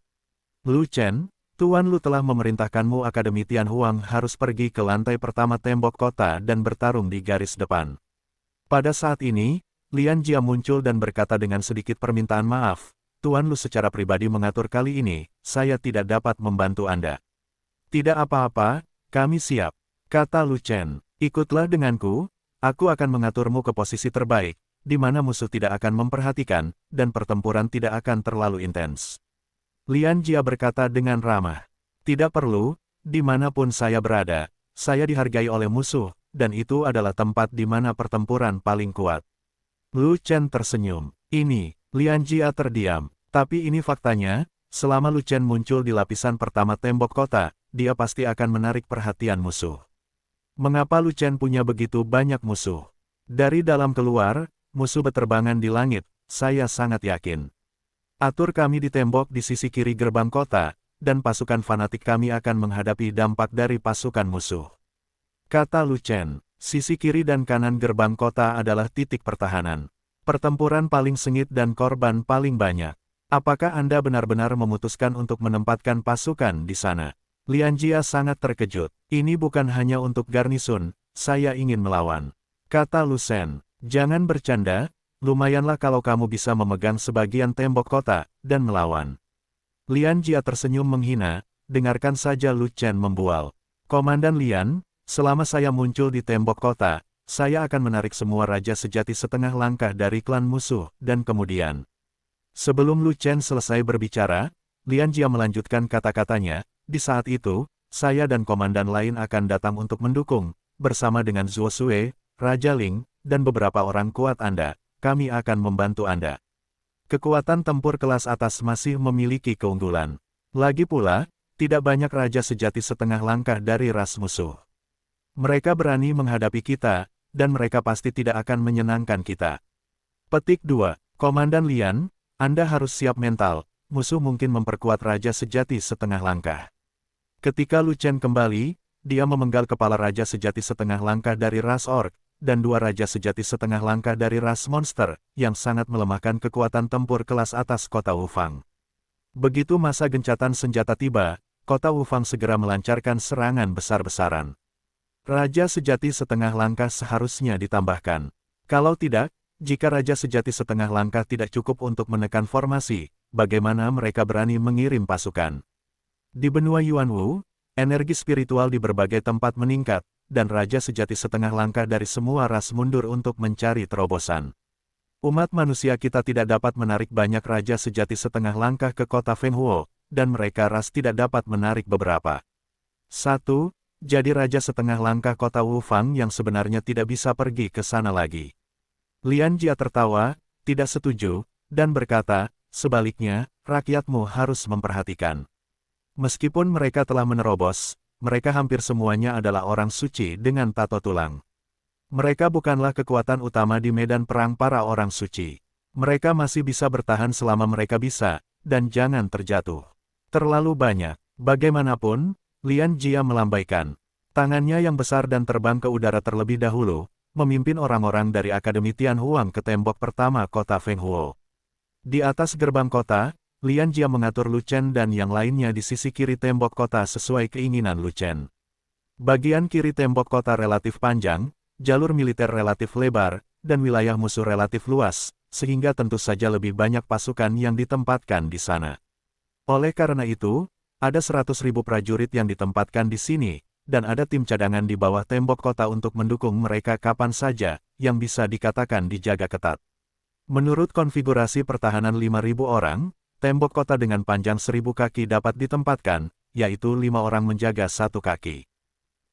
Lu Chen, Tuan Lu telah memerintahkanmu Akademi Tianhuang harus pergi ke lantai pertama tembok kota dan bertarung di garis depan. Pada saat ini, Lian Jia muncul dan berkata dengan sedikit permintaan maaf, "Tuan Lu secara pribadi mengatur kali ini, saya tidak dapat membantu Anda." "Tidak apa-apa, kami siap," kata Lu Chen. "Ikutlah denganku, aku akan mengaturmu ke posisi terbaik, di mana musuh tidak akan memperhatikan, dan pertempuran tidak akan terlalu intens." Lian Jia berkata dengan ramah, "Tidak perlu, dimanapun saya berada, saya dihargai oleh musuh, dan itu adalah tempat di mana pertempuran paling kuat." Lu Chen tersenyum. Lian Jia terdiam, tapi ini faktanya, selama Lu Chen muncul di lapisan pertama tembok kota, dia pasti akan menarik perhatian musuh. Mengapa Lu Chen punya begitu banyak musuh? Dari dalam keluar, musuh beterbangan di langit, saya sangat yakin. Atur kami di tembok di sisi kiri gerbang kota, dan pasukan fanatik kami akan menghadapi dampak dari pasukan musuh. Kata Lu Chen, sisi kiri dan kanan gerbang kota adalah titik pertahanan. Pertempuran paling sengit dan korban paling banyak. Apakah Anda benar-benar memutuskan untuk menempatkan pasukan di sana? Lian Jia sangat terkejut. "Ini bukan hanya untuk garnisun, saya ingin melawan," kata Lu Shen. "Jangan bercanda, lumayanlah kalau kamu bisa memegang sebagian tembok kota, dan melawan." Lian Jia tersenyum menghina, dengarkan saja Lu Chen membual. "Komandan Lian, selama saya muncul di tembok kota, saya akan menarik semua raja sejati setengah langkah dari klan musuh, dan kemudian. Sebelum Lu Chen selesai berbicara, Lian Jia melanjutkan kata-katanya, di saat itu, saya dan komandan lain akan datang untuk mendukung, bersama dengan Zuo Sue, Raja Ling, dan beberapa orang kuat Anda, kami akan membantu Anda. Kekuatan tempur kelas atas masih memiliki keunggulan. Lagi pula, tidak banyak raja sejati setengah langkah dari ras musuh. Mereka berani menghadapi kita, dan mereka pasti tidak akan menyenangkan kita. Petik 2. Komandan Lian, Anda harus siap mental, musuh mungkin memperkuat raja sejati setengah langkah. Ketika Lu Chen kembali, dia memenggal kepala raja sejati setengah langkah dari ras orc, dan dua raja sejati setengah langkah dari ras monster, yang sangat melemahkan kekuatan tempur kelas atas kota Wufang. Begitu masa gencatan senjata tiba, kota Wufang segera melancarkan serangan besar-besaran. Raja sejati setengah langkah seharusnya ditambahkan. Kalau tidak, jika raja sejati setengah langkah tidak cukup untuk menekan formasi, bagaimana mereka berani mengirim pasukan? Di benua Yuanwu, energi spiritual di berbagai tempat meningkat, dan raja sejati setengah langkah dari semua ras mundur untuk mencari terobosan. Umat manusia kita tidak dapat menarik banyak raja sejati setengah langkah ke kota Fenghuo, dan mereka ras tidak dapat menarik beberapa. 1. Jadi raja setengah langkah kota Wufang yang sebenarnya tidak bisa pergi ke sana lagi. Lian Jia tertawa, tidak setuju, dan berkata, sebaliknya, rakyatmu harus memperhatikan. Meskipun mereka telah menerobos, mereka hampir semuanya adalah orang suci dengan tato tulang. Mereka bukanlah kekuatan utama di medan perang para orang suci. Mereka masih bisa bertahan selama mereka bisa, dan jangan terjatuh. Terlalu banyak. Bagaimanapun, Lian Jia melambaikan tangannya yang besar dan terbang ke udara terlebih dahulu, memimpin orang-orang dari Akademi Tianhuang ke tembok pertama kota Fenghuo. Di atas gerbang kota, Lian Jia mengatur Lu Chen dan yang lainnya di sisi kiri tembok kota sesuai keinginan Lu Chen. Bagian kiri tembok kota relatif panjang, jalur militer relatif lebar, dan wilayah musuh relatif luas, sehingga tentu saja lebih banyak pasukan yang ditempatkan di sana. Oleh karena itu, ada 100.000 prajurit yang ditempatkan di sini, dan ada tim cadangan di bawah tembok kota untuk mendukung mereka kapan saja, yang bisa dikatakan dijaga ketat. Menurut konfigurasi pertahanan 5.000 orang, tembok kota dengan panjang 1.000 kaki dapat ditempatkan, yaitu 5 orang menjaga 1 kaki.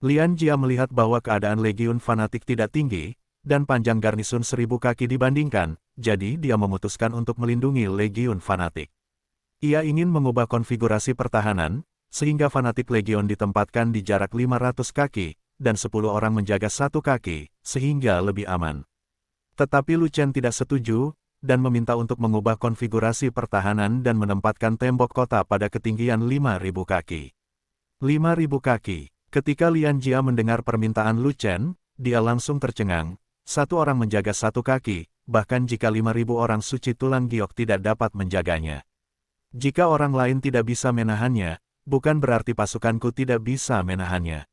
Lian Jia melihat bahwa keadaan legiun fanatik tidak tinggi, dan panjang garnisun 1.000 kaki dibandingkan, jadi dia memutuskan untuk melindungi legiun fanatik. Ia ingin mengubah konfigurasi pertahanan, sehingga fanatik legion ditempatkan di jarak 500 kaki, dan 10 orang menjaga 1 kaki, sehingga lebih aman. Tetapi Lu Chen tidak setuju, dan meminta untuk mengubah konfigurasi pertahanan dan menempatkan tembok kota pada ketinggian 5.000 kaki. 5.000 kaki. Ketika Lian Jia mendengar permintaan Lu Chen, dia langsung tercengang. 1 orang menjaga 1 kaki, bahkan jika 5.000 orang suci tulang giok tidak dapat menjaganya. Jika orang lain tidak bisa menahannya, bukan berarti pasukanku tidak bisa menahannya.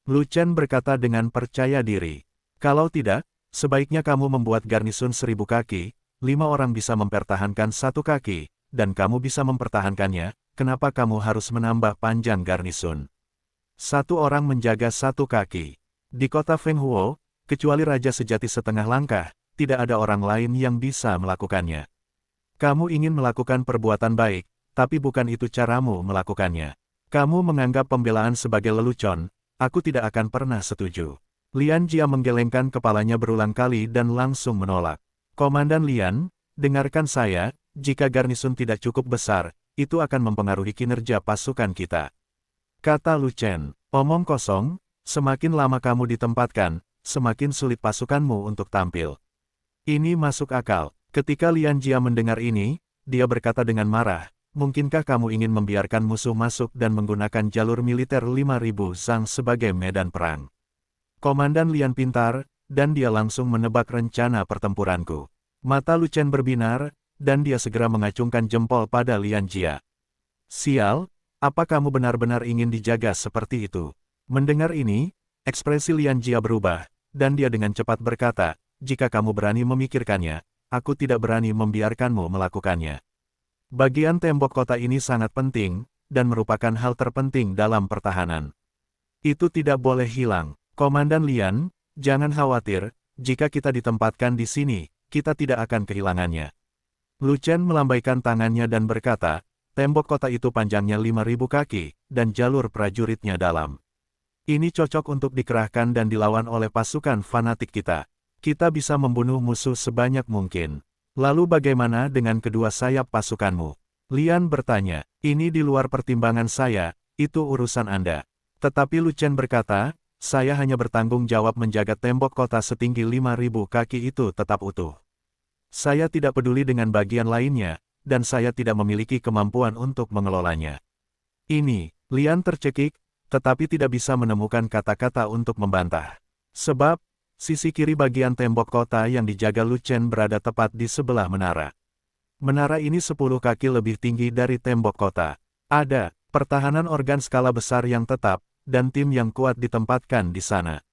Lu Chen berkata dengan percaya diri. Kalau tidak, sebaiknya kamu membuat garnisun 1.000 kaki, 5 orang bisa mempertahankan 1 kaki, dan kamu bisa mempertahankannya, kenapa kamu harus menambah panjang garnisun? 1 orang menjaga 1 kaki. Di kota Fenghuo, kecuali raja sejati setengah langkah, tidak ada orang lain yang bisa melakukannya. Kamu ingin melakukan perbuatan baik, tapi bukan itu caramu melakukannya. Kamu menganggap pembelaan sebagai lelucon, aku tidak akan pernah setuju. Lian Jia menggelengkan kepalanya berulang kali dan langsung menolak. Komandan Lian, dengarkan saya, jika garnisun tidak cukup besar, itu akan mempengaruhi kinerja pasukan kita. Kata Lu Chen, omong kosong, semakin lama kamu ditempatkan, semakin sulit pasukanmu untuk tampil. Ini masuk akal. Ketika Lian Jia mendengar ini, dia berkata dengan marah, mungkinkah kamu ingin membiarkan musuh masuk dan menggunakan jalur militer 5.000 zang sebagai medan perang? Komandan Lian pintar, dan dia langsung menebak rencana pertempuranku. Mata Lu Chen berbinar, dan dia segera mengacungkan jempol pada Lian Jia. Sial, apa kamu benar-benar ingin dijaga seperti itu? Mendengar ini, ekspresi Lian Jia berubah, dan dia dengan cepat berkata, jika kamu berani memikirkannya, aku tidak berani membiarkanmu melakukannya. Bagian tembok kota ini sangat penting, dan merupakan hal terpenting dalam pertahanan. Itu tidak boleh hilang. Komandan Lian, Jangan khawatir, jika kita ditempatkan di sini, kita tidak akan kehilangannya. Lu Chen melambaikan tangannya dan berkata, tembok kota itu panjangnya 5.000 kaki, dan jalur prajuritnya dalam. Ini cocok untuk dikerahkan dan dilawan oleh pasukan fanatik kita. Kita bisa membunuh musuh sebanyak mungkin. Lalu bagaimana dengan kedua sayap pasukanmu? Lian bertanya, ini di luar pertimbangan saya, itu urusan Anda. Tetapi Lu Chen berkata, saya hanya bertanggung jawab menjaga tembok kota setinggi 5.000 kaki itu tetap utuh. Saya tidak peduli dengan bagian lainnya, dan saya tidak memiliki kemampuan untuk mengelolanya. Ini, Lian tercekik, tetapi tidak bisa menemukan kata-kata untuk membantah. Sebab, sisi kiri bagian tembok kota yang dijaga Lu Chen berada tepat di sebelah menara. Menara ini 10 kaki lebih tinggi dari tembok kota. Ada pertahanan organ skala besar yang tetap, dan tim yang kuat ditempatkan di sana.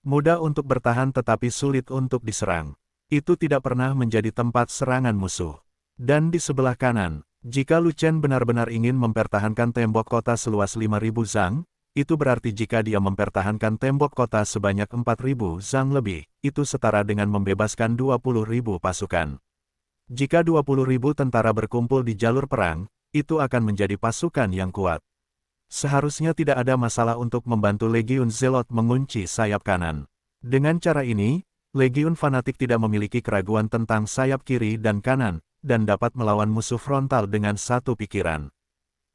Mudah untuk bertahan tetapi sulit untuk diserang. Itu tidak pernah menjadi tempat serangan musuh. Dan di sebelah kanan, jika Lu Chen benar-benar ingin mempertahankan tembok kota seluas 5.000 zang, itu berarti jika dia mempertahankan tembok kota sebanyak 4.000 zang lebih, itu setara dengan membebaskan 20.000 pasukan. Jika 20.000 tentara berkumpul di jalur perang, itu akan menjadi pasukan yang kuat. Seharusnya tidak ada masalah untuk membantu Legiun Zelot mengunci sayap kanan. Dengan cara ini, Legiun fanatik tidak memiliki keraguan tentang sayap kiri dan kanan, dan dapat melawan musuh frontal dengan satu pikiran.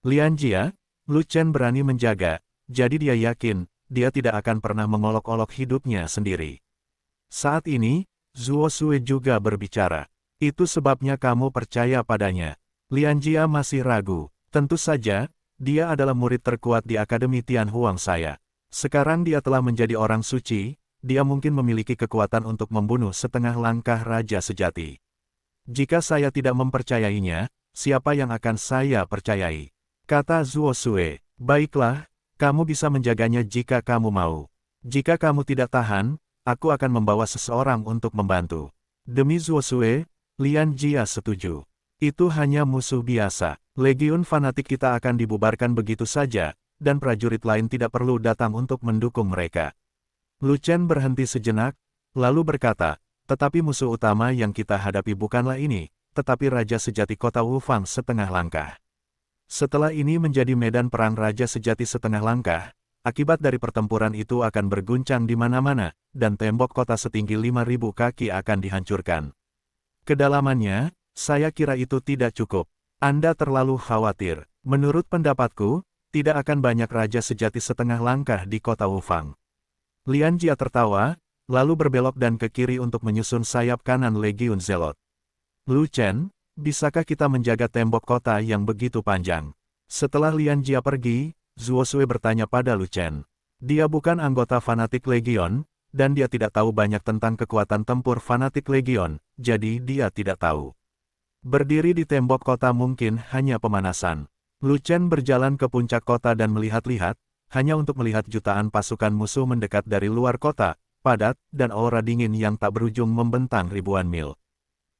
Lian Jia, Lu Chen berani menjaga, jadi dia yakin, dia tidak akan pernah mengolok-olok hidupnya sendiri. Saat ini, Zuo Sue juga berbicara. Itu sebabnya kamu percaya padanya. Lian Jia masih ragu. Tentu saja, dia adalah murid terkuat di Akademi Tian Huang saya. Sekarang dia telah menjadi orang suci, dia mungkin memiliki kekuatan untuk membunuh setengah langkah raja sejati. Jika saya tidak mempercayainya, siapa yang akan saya percayai? Kata Zuo Sue, baiklah, kamu bisa menjaganya jika kamu mau. Jika kamu tidak tahan, aku akan membawa seseorang untuk membantu. Demi Zuo Sue, Lian Jia setuju. Itu hanya musuh biasa. Legiun fanatik kita akan dibubarkan begitu saja, dan prajurit lain tidak perlu datang untuk mendukung mereka. Lu Chen berhenti sejenak, lalu berkata, tetapi musuh utama yang kita hadapi bukanlah ini, tetapi Raja Sejati Kota Wufang setengah langkah. Setelah ini menjadi medan perang Raja Sejati setengah langkah, akibat dari pertempuran itu akan berguncang di mana-mana, dan tembok kota setinggi 5.000 kaki akan dihancurkan. Kedalamannya, saya kira itu tidak cukup. Anda terlalu khawatir. Menurut pendapatku, tidak akan banyak Raja Sejati setengah langkah di kota Wufang. Lian Jia tertawa, lalu berbelok dan ke kiri untuk menyusun sayap kanan Legiun Zelot. Lu Chen, bisakah kita menjaga tembok kota yang begitu panjang? Setelah Lian Jia pergi, Zuo Sue bertanya pada Lu Chen. Dia bukan anggota fanatik Legion, dan dia tidak tahu banyak tentang kekuatan tempur fanatik Legion, jadi dia tidak tahu. Berdiri di tembok kota mungkin hanya pemanasan. Lu Chen berjalan ke puncak kota dan melihat-lihat, hanya untuk melihat jutaan pasukan musuh mendekat dari luar kota, padat, dan aura dingin yang tak berujung membentang ribuan mil.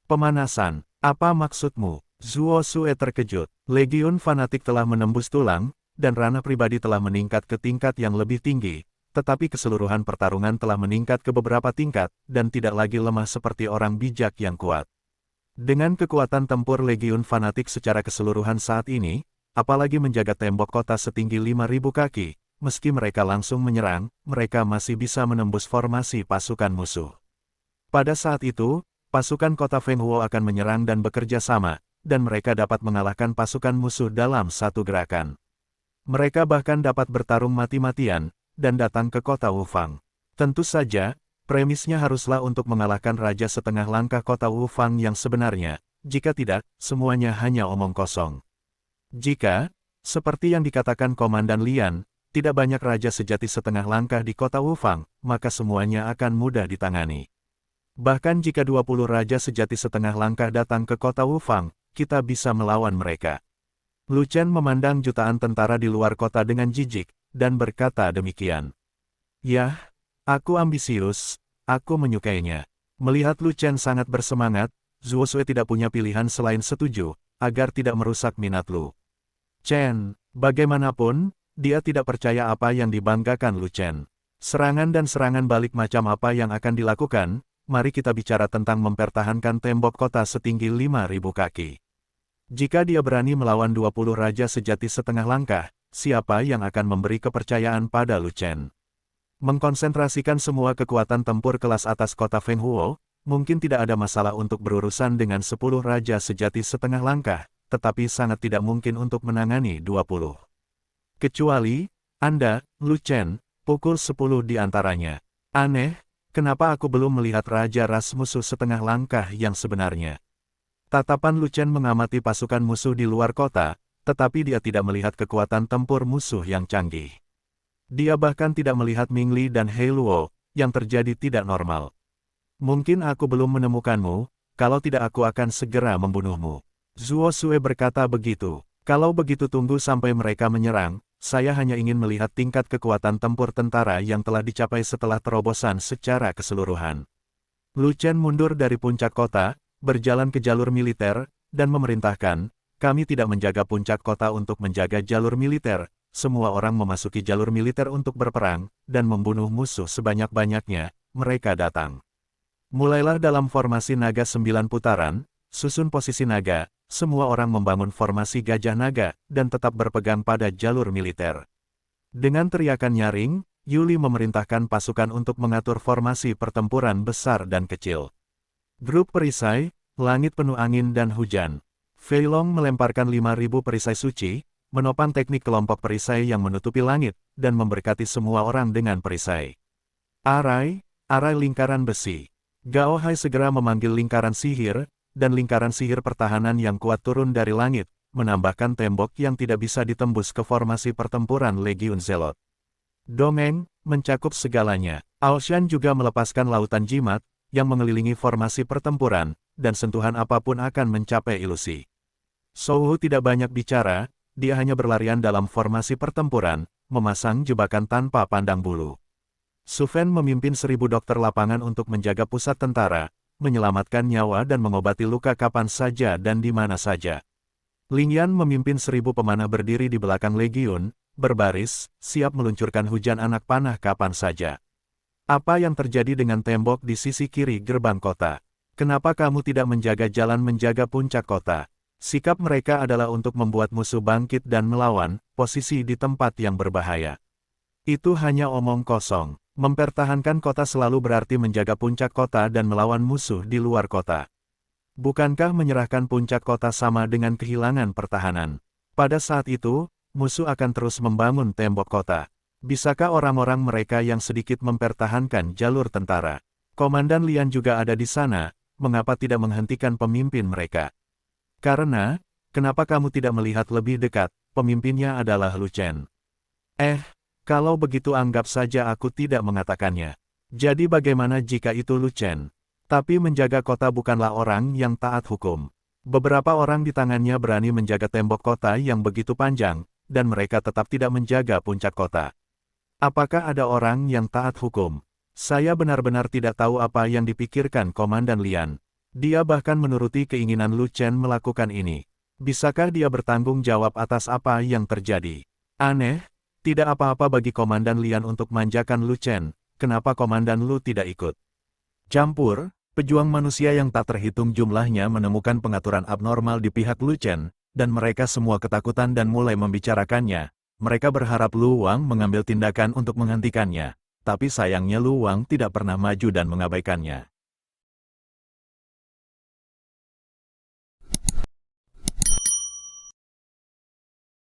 Pemanasan. Apa maksudmu? Zuo Sue terkejut. Legiun fanatik telah menembus tulang, dan ranah pribadi telah meningkat ke tingkat yang lebih tinggi, tetapi keseluruhan pertarungan telah meningkat ke beberapa tingkat, dan tidak lagi lemah seperti orang bijak yang kuat. Dengan kekuatan tempur Legiun fanatik secara keseluruhan saat ini, apalagi menjaga tembok kota setinggi 5.000 kaki, meski mereka langsung menyerang, mereka masih bisa menembus formasi pasukan musuh. Pada saat itu, pasukan kota Fenghuo akan menyerang dan bekerja sama, dan mereka dapat mengalahkan pasukan musuh dalam satu gerakan. Mereka bahkan dapat bertarung mati-matian, dan datang ke kota Wufang. Tentu saja, premisnya haruslah untuk mengalahkan Raja setengah langkah kota Wufang yang sebenarnya, jika tidak, semuanya hanya omong kosong. Jika, seperti yang dikatakan Komandan Lian, tidak banyak Raja sejati setengah langkah di kota Wufang, maka semuanya akan mudah ditangani. Bahkan jika 20 Raja sejati setengah langkah datang ke kota Wufang, kita bisa melawan mereka. Lu Chen memandang jutaan tentara di luar kota dengan jijik, dan berkata demikian. Yah, aku ambisius, aku menyukainya. Melihat Lu Chen sangat bersemangat, Zuo Sue tidak punya pilihan selain setuju, agar tidak merusak minat Lu Chen. Bagaimanapun, dia tidak percaya apa yang dibanggakan Lu Chen. Serangan dan serangan balik macam apa yang akan dilakukan? Mari kita bicara tentang mempertahankan tembok kota setinggi 5.000 kaki. Jika dia berani melawan 20 raja sejati setengah langkah, siapa yang akan memberi kepercayaan pada Lu Chen? Mengkonsentrasikan semua kekuatan tempur kelas atas kota Feng Huo, mungkin tidak ada masalah untuk berurusan dengan 10 raja sejati setengah langkah, tetapi sangat tidak mungkin untuk menangani 20. Kecuali, Anda, Lu Chen, pukul 10 di antaranya. Aneh, kenapa aku belum melihat Raja Ras musuh setengah langkah yang sebenarnya? Tatapan Lu Chen mengamati pasukan musuh di luar kota, tetapi dia tidak melihat kekuatan tempur musuh yang canggih. Dia bahkan tidak melihat Ming Li dan He Luo, yang terjadi tidak normal. Mungkin aku belum menemukanmu, kalau tidak aku akan segera membunuhmu. Zuo Sue berkata begitu. Kalau begitu tunggu sampai mereka menyerang, saya hanya ingin melihat tingkat kekuatan tempur tentara yang telah dicapai setelah terobosan secara keseluruhan. Lu Chen mundur dari puncak kota, berjalan ke jalur militer, dan memerintahkan, kami tidak menjaga puncak kota untuk menjaga jalur militer, semua orang memasuki jalur militer untuk berperang, dan membunuh musuh sebanyak-banyaknya, mereka datang. Mulailah dalam formasi naga 9 putaran, susun posisi naga, semua orang membangun formasi gajah naga, dan tetap berpegang pada jalur militer. Dengan teriakan nyaring, Yuli memerintahkan pasukan untuk mengatur formasi pertempuran besar dan kecil. Grup perisai, langit penuh angin dan hujan. Fei Long melemparkan 5.000 perisai suci, menopang teknik kelompok perisai yang menutupi langit, dan memberkati semua orang dengan perisai. Arai lingkaran besi. Gao Hai segera memanggil lingkaran sihir, dan lingkaran sihir pertahanan yang kuat turun dari langit, menambahkan tembok yang tidak bisa ditembus ke formasi pertempuran Legiun Zelot. Dongeng, mencakup segalanya. Aoshan juga melepaskan lautan jimat, yang mengelilingi formasi pertempuran, dan sentuhan apapun akan mencapai ilusi. Souhu tidak banyak bicara, dia hanya berlarian dalam formasi pertempuran, memasang jebakan tanpa pandang bulu. Su Fen memimpin 1.000 dokter lapangan untuk menjaga pusat tentara, menyelamatkan nyawa dan mengobati luka kapan saja dan di mana saja. Ling Yan memimpin 1.000 pemanah berdiri di belakang Legiun, berbaris, siap meluncurkan hujan anak panah kapan saja. Apa yang terjadi dengan tembok di sisi kiri gerbang kota? Kenapa kamu tidak menjaga jalan menjaga puncak kota? Sikap mereka adalah untuk membuat musuh bangkit dan melawan, posisi di tempat yang berbahaya. Itu hanya omong kosong. Mempertahankan kota selalu berarti menjaga puncak kota dan melawan musuh di luar kota. Bukankah menyerahkan puncak kota sama dengan kehilangan pertahanan? Pada saat itu, musuh akan terus membangun tembok kota. Bisakah orang-orang mereka yang sedikit mempertahankan jalur tentara? Komandan Lian juga ada di sana, mengapa tidak menghentikan pemimpin mereka? Karena, kenapa kamu tidak melihat lebih dekat, pemimpinnya adalah Lu Chen. Kalau begitu anggap saja aku tidak mengatakannya. Jadi bagaimana jika itu Lu Chen? Tapi menjaga kota bukanlah orang yang taat hukum. Beberapa orang di tangannya berani menjaga tembok kota yang begitu panjang, dan mereka tetap tidak menjaga puncak kota. Apakah ada orang yang taat hukum? Saya benar-benar tidak tahu apa yang dipikirkan Komandan Lian. Dia bahkan menuruti keinginan Lu Chen melakukan ini. Bisakah dia bertanggung jawab atas apa yang terjadi? Aneh, tidak apa-apa bagi Komandan Lian untuk manjakan Lu Chen. Kenapa Komandan Lu tidak ikut campur? Pejuang manusia yang tak terhitung jumlahnya menemukan pengaturan abnormal di pihak Lu Chen, dan mereka semua ketakutan dan mulai membicarakannya. Mereka berharap Lu Wang mengambil tindakan untuk menghentikannya, tapi sayangnya Lu Wang tidak pernah maju dan mengabaikannya.